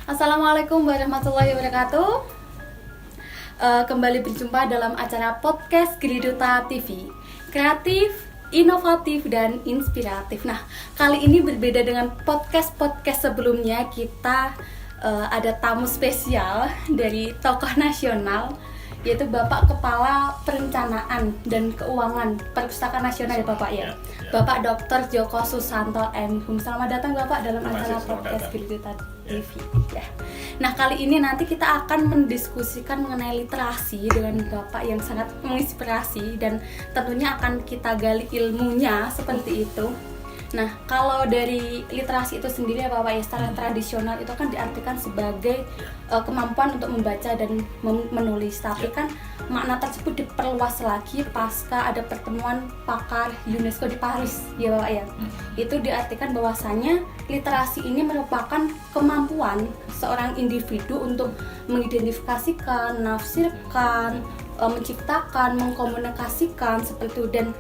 Assalamualaikum warahmatullahi wabarakatuh. Kembali berjumpa dalam acara podcast Griduta TV, kreatif, inovatif, dan inspiratif. Nah, kali ini berbeda dengan podcast sebelumnya. Kita ada tamu spesial dari tokoh nasional, yaitu Bapak Kepala Perencanaan dan Keuangan Perpustakaan Nasional ya Bapak ya. Bapak Dr. Joko Susanto M.Hum. Selamat datang Bapak dalam acara podcast Griduta TV. Ya. Nah, kali ini nanti kita akan mendiskusikan mengenai literasi dengan Bapak yang sangat menginspirasi dan tentunya akan kita gali ilmunya seperti itu. Nah, kalau dari literasi itu sendiri ya Bapak ya, secara tradisional itu kan diartikan sebagai kemampuan untuk membaca dan menulis. Tapi kan makna tersebut diperluas lagi pasca ada pertemuan pakar UNESCO di Paris ya Bapak ya. Itu diartikan bahwasanya literasi ini merupakan kemampuan seorang individu untuk mengidentifikasikan, menafsirkan, menciptakan, mengkomunikasikan seperti itu, dan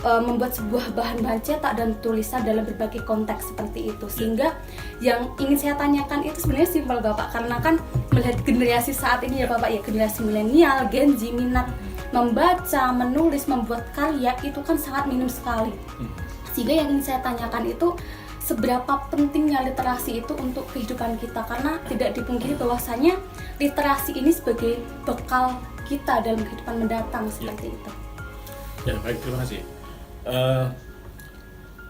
membuat sebuah bahan cetak dan tulisan dalam berbagai konteks seperti itu. Sehingga yang ingin saya tanyakan itu sebenarnya simpel Bapak, karena kan melihat generasi saat ini ya Bapak ya, generasi milenial, Gen Z, minat membaca, menulis, membuat karya itu kan sangat minim sekali. Sehingga yang ingin saya tanyakan itu seberapa pentingnya literasi itu untuk kehidupan kita, karena tidak dipungkiri bahwasanya literasi ini sebagai bekal kita dalam kehidupan mendatang seperti itu. Ya, baik, terima kasih.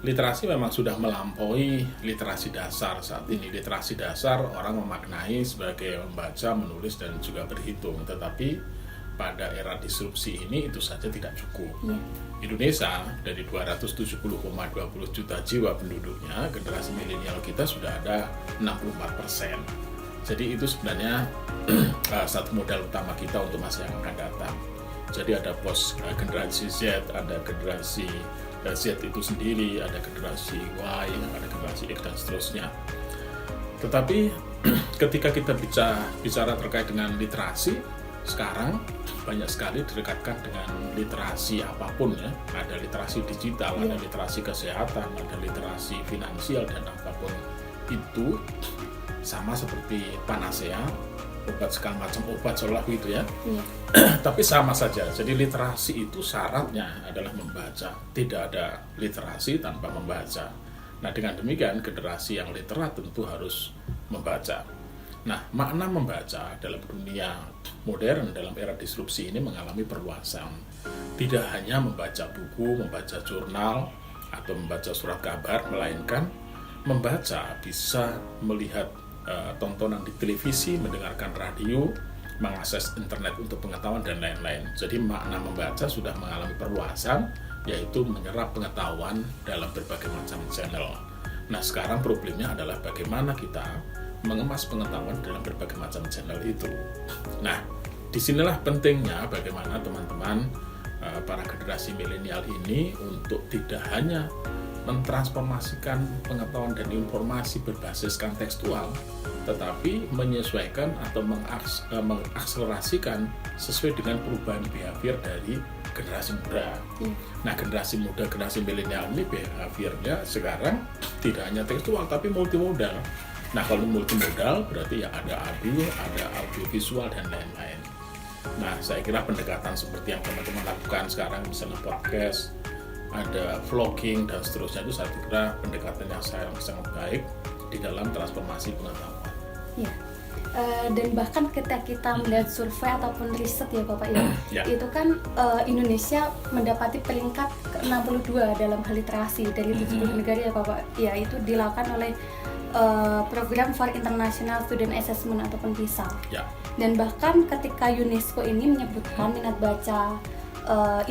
Literasi memang sudah melampaui literasi dasar saat ini. Literasi dasar orang memaknai sebagai membaca, menulis, dan juga berhitung. Tetapi pada era disrupsi ini itu saja tidak cukup. Indonesia dari 270,20 juta jiwa penduduknya, generasi milenial kita sudah ada 64%. Jadi itu sebenarnya satu modal utama kita untuk masa yang akan datang. Jadi ada generasi Z, ada generasi Z itu sendiri, ada generasi Y, ada generasi X dan seterusnya. Tetapi ketika kita bicara terkait dengan literasi, sekarang banyak sekali direkatkan dengan literasi apapun ya. Ada literasi digital, ada literasi kesehatan, ada literasi finansial, dan apapun itu sama seperti panacea, obat segala macam obat seolah gitu ya. Tapi sama saja. Jadi literasi itu syaratnya adalah membaca. Tidak ada literasi tanpa membaca. Nah, dengan demikian generasi yang literat tentu harus membaca. Nah, makna membaca dalam dunia modern dalam era disrupsi ini mengalami perluasan. Tidak hanya membaca buku, membaca jurnal, atau membaca surat kabar, melainkan membaca bisa melihat tontonan di televisi, mendengarkan radio, mengakses internet untuk pengetahuan, dan lain-lain. Jadi makna membaca sudah mengalami perluasan, yaitu menyerap pengetahuan dalam berbagai macam channel. Nah, sekarang problemnya adalah bagaimana kita mengemas pengetahuan dalam berbagai macam channel itu. Nah, disinilah pentingnya bagaimana teman-teman para generasi milenial ini untuk tidak hanya mentransformasikan pengetahuan dan informasi berbasiskan tekstual, tetapi menyesuaikan atau mengakselerasikan sesuai dengan perubahan behavior dari generasi muda. Nah, generasi muda, generasi milenial ini behaviornya sekarang tidak hanya tekstual tapi multimodal. Nah, kalau multimodal berarti ya ada audiovisual dan lain-lain. Nah, saya kira pendekatan seperti yang teman-teman lakukan sekarang, misalnya podcast, ada vlogging dan seterusnya, itu saya kira pendekatan yang sangat baik di dalam transformasi pengetahuan. Ya. Dan bahkan ketika kita melihat survei ataupun riset ya Bapak ya, itu kan Indonesia mendapati peringkat ke-62 dalam hal literasi dari 70 negara ya Bapak. Ya, itu dilakukan oleh program for International Student Assessment ataupun PISA. Ya. Dan bahkan ketika UNESCO ini menyebutkan minat baca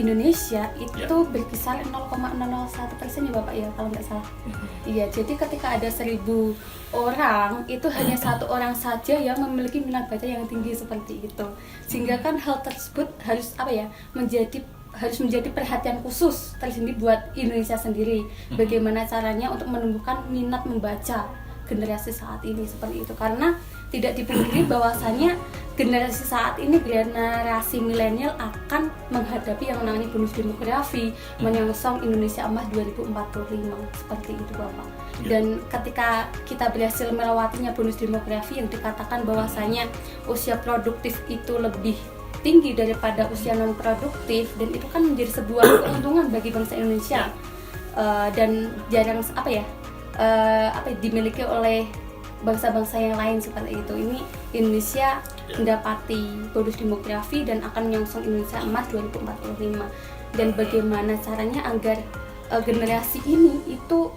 Indonesia itu berkisar 0,001% ya Bapak ya, kalau nggak salah. Iya, jadi ketika ada 1.000 orang itu hanya satu orang saja yang memiliki minat baca yang tinggi seperti itu. Sehingga kan hal tersebut harus menjadi perhatian khusus tersendiri buat Indonesia sendiri. Bagaimana caranya untuk menumbuhkan minat membaca generasi saat ini seperti itu. Karena tidak dipungkiri bahwasanya generasi saat ini, generasi milenial akan menghadapi yang namanya bonus demografi, menyongsong Indonesia Emas 2045 seperti itu Bapak. Dan ketika kita berhasil melewatinya bonus demografi yang dikatakan bahwasanya usia produktif itu lebih tinggi daripada usia non produktif, dan itu kan menjadi sebuah keuntungan bagi bangsa Indonesia. Dan jarang dimiliki oleh bangsa-bangsa yang lain seperti itu. Ini Indonesia mendapati bonus demografi dan akan menyongsong Indonesia Emas 2045. Dan bagaimana caranya agar generasi ini itu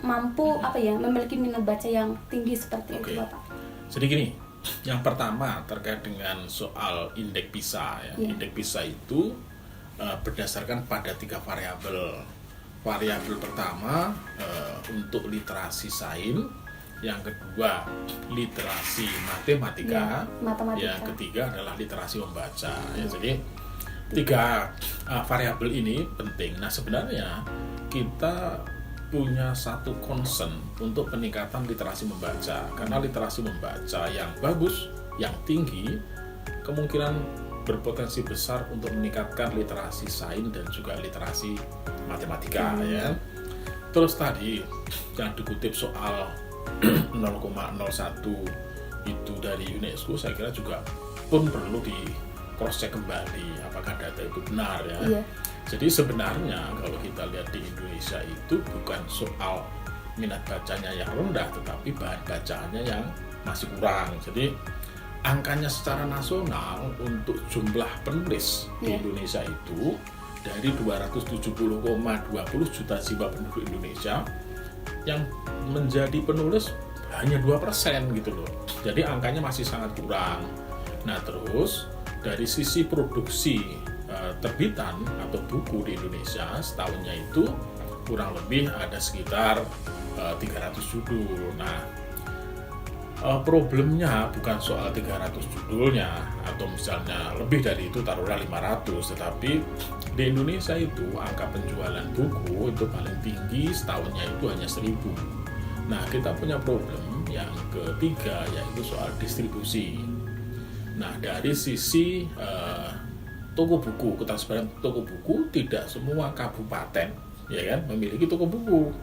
mampu memiliki minat baca yang tinggi seperti itu Bapak. Jadi gini, yang pertama terkait dengan soal indeks PISA ya. Indeks PISA itu berdasarkan pada 3 variabel. Variabel pertama untuk literasi sains, yang kedua literasi matematika, yang ketiga adalah literasi membaca. Ya, jadi 3 variabel ini penting. Nah, sebenarnya kita punya satu concern untuk peningkatan literasi membaca, karena literasi membaca yang bagus, yang tinggi, kemungkinan berpotensi besar untuk meningkatkan literasi sains dan juga literasi matematika ya. Terus tadi yang dikutip soal 0,01 itu dari UNESCO, saya kira juga pun perlu di cross check kembali apakah data itu benar ya. Jadi sebenarnya kalau kita lihat di Indonesia itu bukan soal minat bacanya yang rendah, tetapi bahan bacaannya yang masih kurang. Jadi angkanya secara nasional untuk jumlah penulis di Indonesia itu dari 270,20 juta jiwa penduduk Indonesia, yang menjadi penulis hanya 2% gitu loh. Jadi angkanya masih sangat kurang. Nah, terus dari sisi produksi terbitan atau buku di Indonesia setahunnya itu kurang lebih ada sekitar 300 judul. Nah, problemnya bukan soal 300 judulnya atau misalnya lebih dari itu taruhlah 500, tetapi di Indonesia itu angka penjualan buku itu paling tinggi setahunnya itu hanya 1000. Nah, kita punya problem yang ketiga yaitu soal distribusi. Nah, dari sisi toko buku, ketersediaan toko buku, tidak semua kabupaten ya kan memiliki toko buku.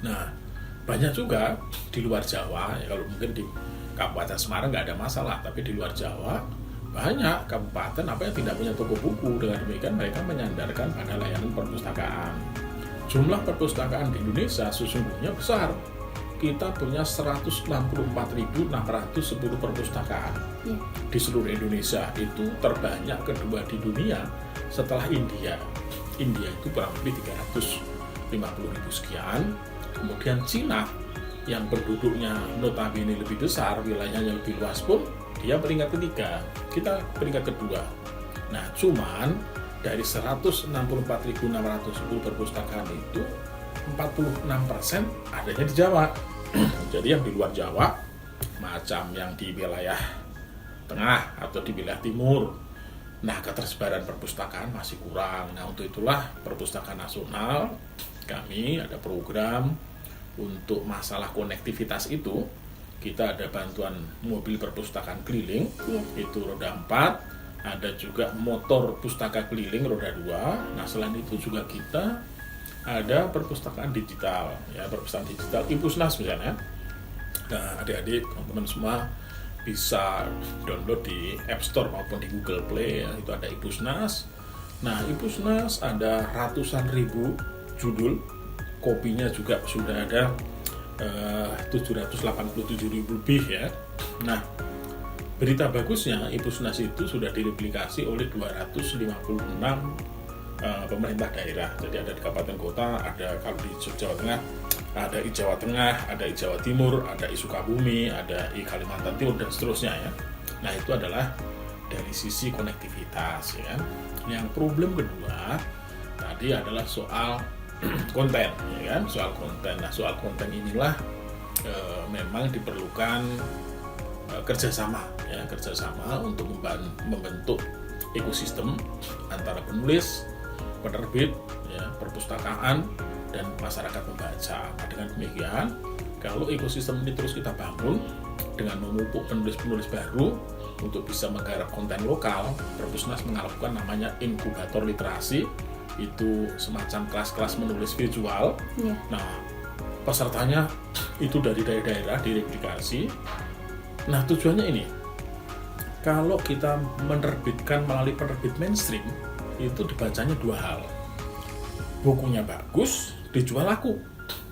Nah, banyak juga di luar Jawa ya, kalau mungkin di Kabupaten Semarang nggak ada masalah, tapi di luar Jawa banyak kabupaten yang tidak punya toko buku. Dengan demikian mereka menyandarkan pada layanan perpustakaan. Jumlah perpustakaan di Indonesia sesungguhnya besar. Kita punya 164.610 perpustakaan di seluruh Indonesia. Itu terbanyak kedua di dunia setelah India. India itu kurang lebih 350.000 sekian. Kemudian Cina yang penduduknya notabene lebih besar, wilayahnya lebih luas pun dia peringkat ketiga, kita peringkat kedua. Nah, cuman dari 164.610 perpustakaan itu 46% adanya di Jawa. Jadi yang di luar Jawa, macam yang di wilayah tengah atau di wilayah timur, nah ketersebaran perpustakaan masih kurang. Nah, untuk itulah Perpustakaan Nasional kami ada program untuk masalah konektivitas itu. Kita ada bantuan mobil perpustakaan keliling, itu roda 4, ada juga motor pustaka keliling roda 2. Nah, selain itu juga kita ada perpustakaan digital, ya, perpustakaan digital iPusnas misalnya. Nah, adik-adik, teman-teman semua bisa download di App Store maupun di Google Play, ya, itu ada iPusnas. Nah, iPusnas ada ratusan ribu judul, kopinya juga sudah ada 787.000 lebih ya. Nah, berita bagusnya iPusnas itu sudah direplikasi oleh 256 pemerintah daerah. Jadi ada di kabupaten kota, ada kalau di Jawa Tengah, ada di Jawa Tengah, ada di Jawa Timur, ada di Sukabumi, ada di Kalimantan Timur dan seterusnya ya. Nah, itu adalah dari sisi konektivitas ya. Yang problem kedua tadi adalah soal konten ya kan, soal konten. Nah, soal konten inilah memang diperlukan kerjasama ya, kerjasama untuk membentuk ekosistem antara penulis, penerbit ya, perpustakaan dan masyarakat membaca. Nah, dengan demikian Kalau ekosistem ini terus kita bangun dengan memupuk penulis-penulis baru untuk bisa menggarap konten lokal, Perpusnas melakukan namanya inkubator literasi, itu semacam kelas-kelas menulis virtual. Nah, pesertanya itu dari daerah-daerah direplikasi. Nah, tujuannya ini, kalau kita menerbitkan melalui penerbit mainstream, itu dibacanya dua hal. Bukunya bagus, dijual laku.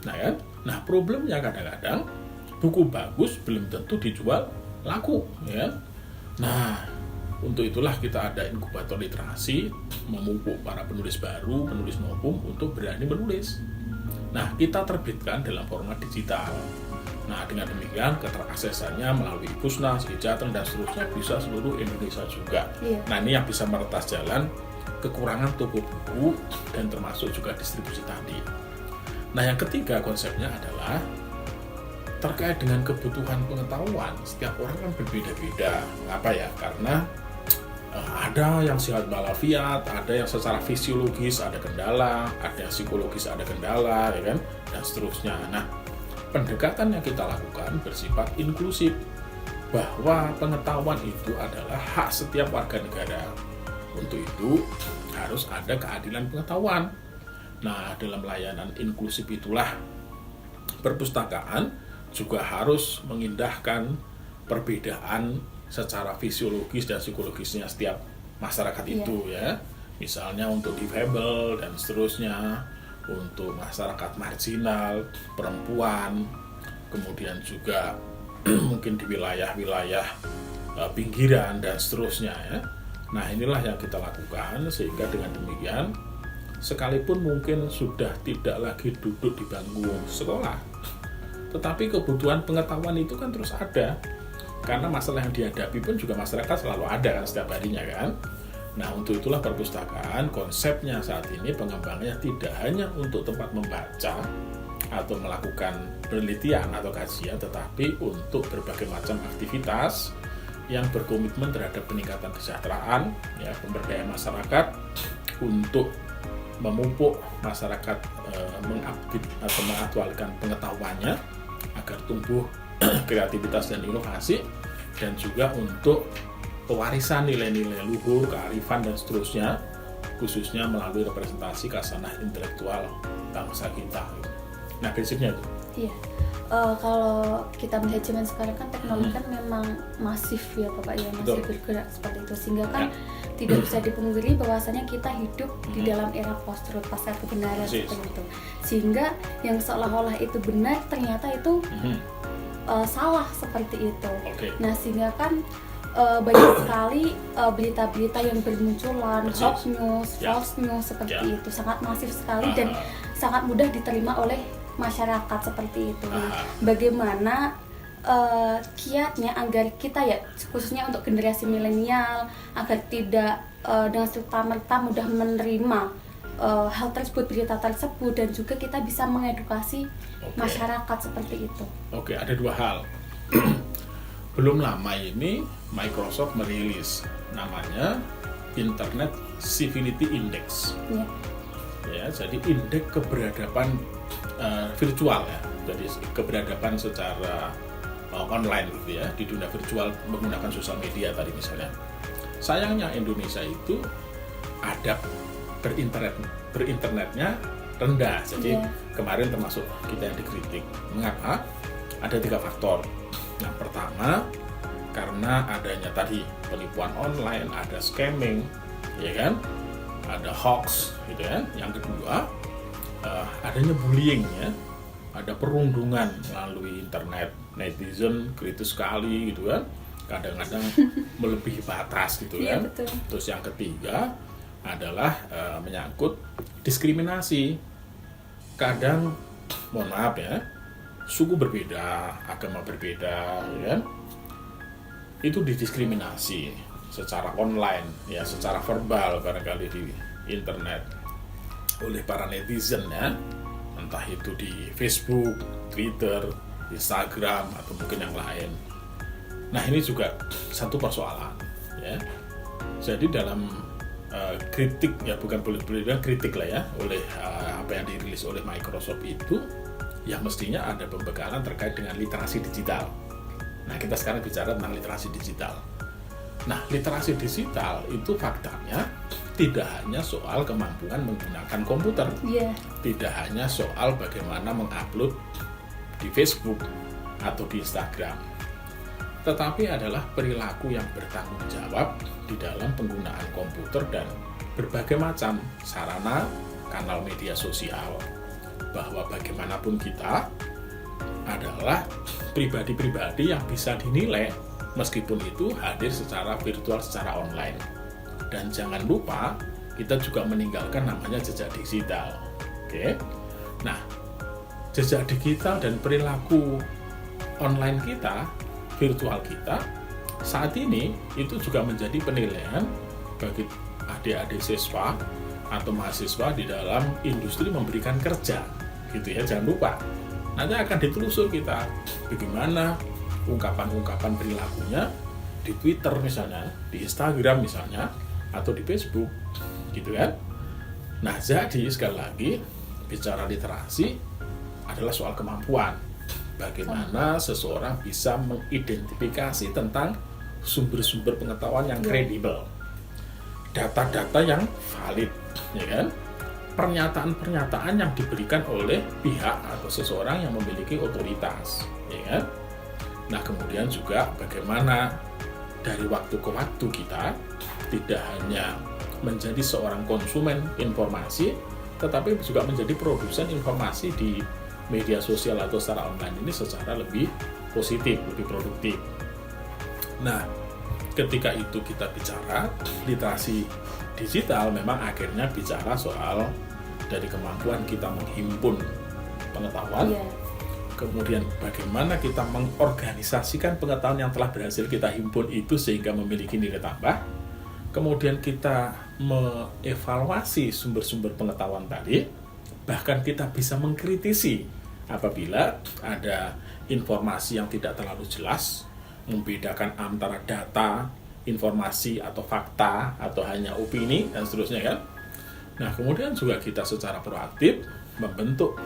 Nah, kan? Nah, problemnya kadang-kadang buku bagus belum tentu dijual laku, ya. Nah, untuk itulah kita ada inkubator literasi, memupuk para penulis baru, penulis novum untuk berani menulis. Nah, kita terbitkan dalam format digital. Nah, dengan demikian keteraksesannya melalui Pusnas, Jateng, dan seterusnya bisa seluruh Indonesia juga. Nah, ini yang bisa meretas jalan kekurangan toko buku dan termasuk juga distribusi tadi. Nah, yang ketiga konsepnya adalah terkait dengan kebutuhan pengetahuan. Setiap orang kan berbeda-beda. Mengapa ya? Karena ada yang sehat walafiat, ada yang secara fisiologis ada kendala, ada yang psikologis ada kendala, ya kan? Dan seterusnya. Nah, pendekatan yang kita lakukan bersifat inklusif, bahwa pengetahuan itu adalah hak setiap warga negara. Untuk itu harus ada keadilan pengetahuan. Nah, dalam layanan inklusif itulah perpustakaan juga harus mengindahkan perbedaan secara fisiologis dan psikologisnya setiap masyarakat itu, ya. Misalnya untuk difabel dan seterusnya, untuk masyarakat marginal, perempuan, kemudian juga mungkin di wilayah-wilayah pinggiran dan seterusnya, ya. Nah, inilah yang kita lakukan sehingga dengan demikian sekalipun mungkin sudah tidak lagi duduk di bangku sekolah, tetapi kebutuhan pengetahuan itu kan terus ada, karena masalah yang dihadapi pun juga masyarakat selalu ada kan setiap harinya kan. Nah, untuk itulah perpustakaan konsepnya saat ini pengembangannya tidak hanya untuk tempat membaca atau melakukan penelitian atau kajian, tetapi untuk berbagai macam aktivitas yang berkomitmen terhadap peningkatan kesejahteraan, ya, pemberdayaan masyarakat, untuk memupuk masyarakat mengupdate atau mengaktualkan pengetahuannya agar tumbuh kreativitas dan inovasi, dan juga untuk pewarisan nilai-nilai luhur, kearifan dan seterusnya, khususnya melalui representasi khasanah intelektual bangsa kita. Nah, prinsipnya itu. Iya. Kalau kita melihat zaman sekarang kan teknologi kan memang masif ya Bapak ya, masih bergerak seperti itu, sehingga kan tidak bisa dipungkiri bahwasanya kita hidup di dalam era post-truth, pasca kebenaran seperti itu, sehingga yang seolah-olah itu benar ternyata itu salah seperti itu. Nah, sehingga kan banyak sekali berita-berita yang bermunculan, hoax news, false news seperti itu, sangat masif sekali dan sangat mudah diterima oleh masyarakat seperti itu. Bagaimana kiatnya agar kita, ya khususnya untuk generasi milenial, agar tidak dengan serta-merta mudah menerima hal tersebut, berita tersebut, dan juga kita bisa mengedukasi masyarakat seperti itu. Ada dua hal. Belum lama ini Microsoft merilis namanya Internet Civility Index. Ya, jadi indeks keberadaban virtual, ya. Jadi keberadaban secara online gitu ya, di dunia virtual menggunakan sosial media tadi misalnya. Sayangnya Indonesia itu adab berinternetnya rendah. Jadi kemarin termasuk kita yang dikritik. Mengapa? Ada 3 faktor. Yang pertama, karena adanya tadi penipuan online, ada scamming, ya kan? Ada hoax gitu kan. Yang kedua, adanya bullying, ya. Ada perundungan melalui internet. Netizen kritis sekali gitu kan. Kadang-kadang melebihi batas gitu kan. Betul. Terus yang ketiga adalah menyangkut diskriminasi. Kadang, mohon maaf ya, suku berbeda, agama berbeda, ya kan? Itu didiskriminasi secara online, ya, secara verbal barangkali di internet oleh para netizen, ya, entah itu di Facebook, Twitter, Instagram, atau mungkin yang lain. Nah, ini juga satu persoalan, ya. Jadi dalam kritik, ya bukan boleh bilang kritik lah ya, oleh apa yang dirilis oleh Microsoft itu ya mestinya ada pembekalan terkait dengan literasi digital. Nah, kita sekarang bicara tentang literasi digital. Nah, literasi digital itu faktanya tidak hanya soal kemampuan menggunakan komputer, tidak hanya soal bagaimana mengupload di Facebook atau di Instagram, tetapi adalah perilaku yang bertanggung jawab di dalam penggunaan komputer dan berbagai macam sarana kanal media sosial. Bahwa bagaimanapun kita adalah pribadi-pribadi yang bisa dinilai meskipun itu hadir secara virtual, secara online. Dan jangan lupa kita juga meninggalkan namanya jejak digital. Oke. Nah, jejak digital dan perilaku online kita, virtual kita saat ini itu juga menjadi penilaian bagi adik-adik siswa atau mahasiswa di dalam industri memberikan kerja, gitu ya. Jangan lupa nanti akan ditelusur kita bagaimana ungkapan-ungkapan perilakunya di Twitter misalnya, di Instagram misalnya, atau di Facebook, gitu kan. Nah, jadi sekali lagi bicara literasi adalah soal kemampuan bagaimana seseorang bisa mengidentifikasi tentang sumber-sumber pengetahuan yang kredibel, data-data yang valid, ya kan? Pernyataan-pernyataan yang diberikan oleh pihak atau seseorang yang memiliki otoritas, ya kan? Nah, kemudian juga bagaimana dari waktu ke waktu kita tidak hanya menjadi seorang konsumen informasi, tetapi juga menjadi produsen informasi di media sosial atau secara online ini secara lebih positif, lebih produktif. Nah, ketika itu kita bicara literasi digital, memang akhirnya bicara soal dari kemampuan kita menghimpun pengetahuan, kemudian bagaimana kita mengorganisasikan pengetahuan yang telah berhasil kita himpun itu sehingga memiliki nilai tambah, kemudian kita mengevaluasi sumber-sumber pengetahuan tadi, bahkan kita bisa mengkritisi apabila ada informasi yang tidak terlalu jelas, membedakan antara data, informasi atau fakta, atau hanya opini, dan seterusnya kan. Nah, kemudian juga kita secara proaktif membentuk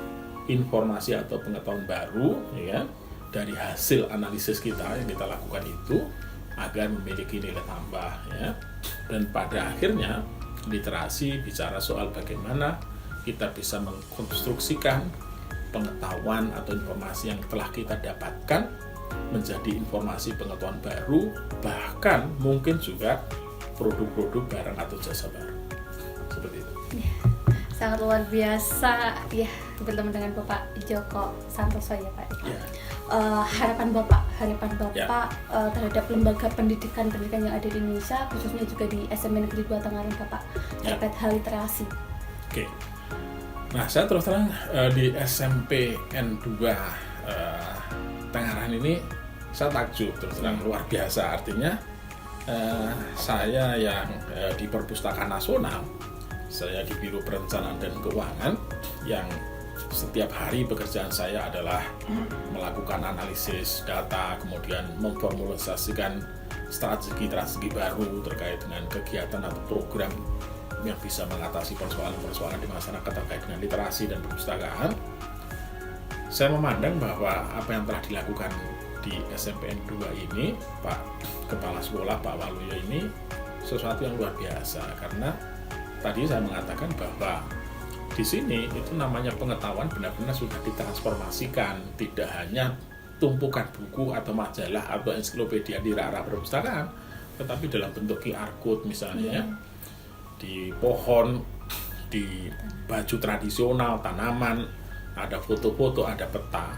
informasi atau pengetahuan baru, ya kan, dari hasil analisis kita yang kita lakukan itu agar memiliki nilai tambah, ya. Dan pada akhirnya literasi bicara soal bagaimana kita bisa mengkonstruksikan pengetahuan atau informasi yang telah kita dapatkan menjadi informasi pengetahuan baru, bahkan mungkin juga produk-produk barang atau jasa baru. Seperti itu. Sangat luar biasa ya bertemu dengan Bapak Joko Santoso ya Pak. Ya. Harapan Bapak terhadap lembaga pendidikan yang ada di Indonesia, khususnya juga di SMP Negeri 2 Tangerang Bapak, terkait hal literasi. Oke. Nah, saya terus terang di SMP N2 Tangerang ini saya takjub, terus terang luar biasa. Artinya saya yang di Perpustakaan Nasional, saya di Biro Perencanaan dan Keuangan, yang setiap hari pekerjaan saya adalah melakukan analisis data, kemudian memformulasikan strategi-strategi baru terkait dengan kegiatan atau program yang bisa mengatasi persoalan-persoalan di masyarakat terkait dengan literasi dan perpustakaan. Saya memandang bahwa apa yang telah dilakukan di SMPN 2 ini, Pak Kepala Sekolah, Pak Waluyo ini sesuatu yang luar biasa, karena tadi saya mengatakan bahwa di sini itu namanya pengetahuan benar-benar sudah ditransformasikan, tidak hanya tumpukan buku atau majalah atau ensiklopedia di rak-rak perpustakaan, tetapi dalam bentuk QR code misalnya, di pohon, di baju tradisional, tanaman, ada foto-foto, ada peta,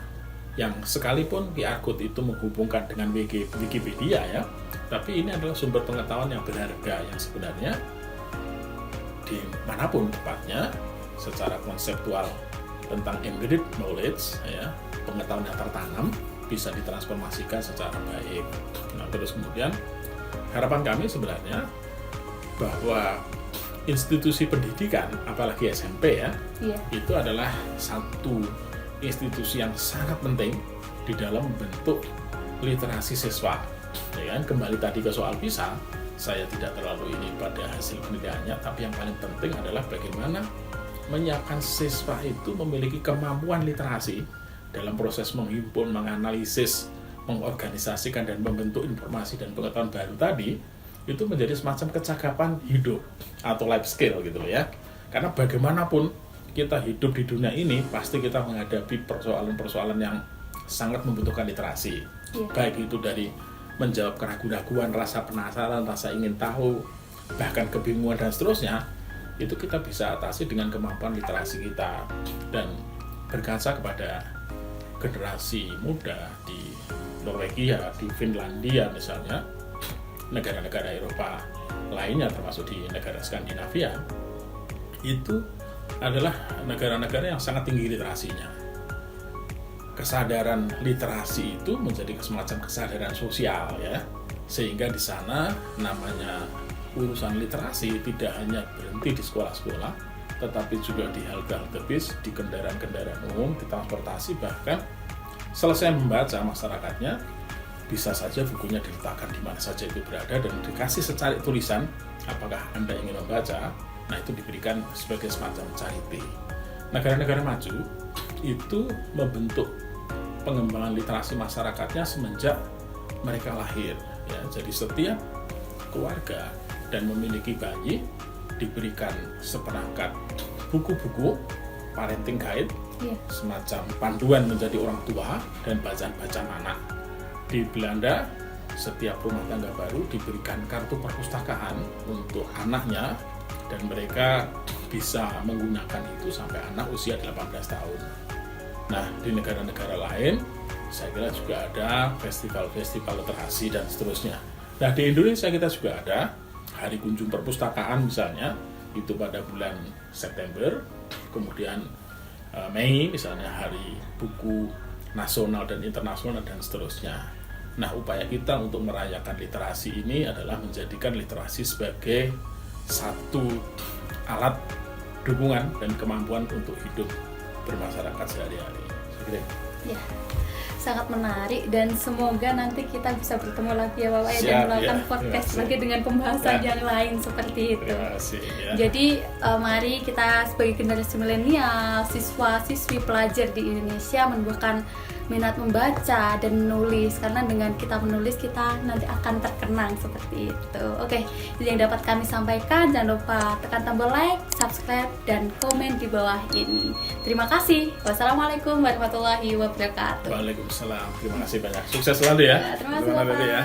yang sekalipun QR code itu menghubungkan dengan Wikipedia ya, tapi ini adalah sumber pengetahuan yang berharga yang sebenarnya dimanapun tempatnya secara konseptual tentang embedded knowledge ya, pengetahuan yang tertanam bisa ditransformasikan secara baik. Nah, terus kemudian harapan kami sebenarnya bahwa institusi pendidikan, apalagi SMP ya, itu adalah satu institusi yang sangat penting di dalam membentuk literasi siswa. Ya kan? Kembali tadi ke soal PISA, saya tidak terlalu ini pada hasil penelitiannya, tapi yang paling penting adalah bagaimana menyiapkan siswa itu memiliki kemampuan literasi dalam proses menghimpun, menganalisis, mengorganisasikan dan membentuk informasi dan pengetahuan baru tadi itu menjadi semacam kecakapan hidup atau life skill gitu loh ya. Karena bagaimanapun kita hidup di dunia ini pasti kita menghadapi persoalan-persoalan yang sangat membutuhkan literasi. Baik itu dari menjawab keraguan-raguan, rasa penasaran, rasa ingin tahu, bahkan kebingungan dan seterusnya, itu kita bisa atasi dengan kemampuan literasi kita. Dan berkaca kepada generasi muda di Norwegia, di Finlandia misalnya, negara-negara Eropa lainnya termasuk di negara Skandinavia, itu adalah negara-negara yang sangat tinggi literasinya. Kesadaran literasi itu menjadi semacam kesadaran sosial ya, sehingga di sana namanya urusan literasi tidak hanya berhenti di sekolah-sekolah, tetapi juga di halte-halte bis, di kendaraan-kendaraan umum, di transportasi, bahkan selesai membaca masyarakatnya bisa saja bukunya diletakkan di mana saja itu berada dan dikasih secari tulisan apakah Anda ingin membaca. Nah, itu diberikan sebagai semacam charity. Negara-negara maju itu membentuk pengembangan literasi masyarakatnya semenjak mereka lahir ya. Jadi setiap keluarga dan memiliki bayi diberikan seperangkat buku-buku parenting guide, semacam panduan menjadi orang tua dan bacaan-bacaan anak. Di Belanda, setiap rumah tangga baru diberikan kartu perpustakaan untuk anaknya dan mereka bisa menggunakan itu sampai anak usia 18 tahun. Nah, di negara-negara lain, saya kira juga ada festival-festival literasi dan seterusnya. Nah, di Indonesia kita juga ada Hari Kunjung Perpustakaan misalnya, itu pada bulan September, kemudian Mei misalnya Hari Buku Nasional dan Internasional dan seterusnya. Nah, upaya kita untuk merayakan literasi ini adalah menjadikan literasi sebagai satu alat dukungan dan kemampuan untuk hidup bermasyarakat sehari-hari. Ya, sangat menarik dan semoga nanti kita bisa bertemu lagi ya Bapak ya, dan melakukan podcast lagi dengan pembahasan yang lain seperti itu. Terima kasih, ya. Jadi mari kita sebagai generasi milenial, siswa-siswi pelajar di Indonesia menumbuhkan minat membaca dan menulis, karena dengan kita menulis kita nanti akan terkenang seperti itu. Oke, itu yang dapat kami sampaikan. Jangan lupa tekan tombol like, subscribe, dan komen di bawah ini. Terima kasih. Wassalamualaikum warahmatullahi wabarakatuh. Waalaikumsalam. Terima kasih banyak. Sukses selalu ya. Terima kasih Bapak. Ya.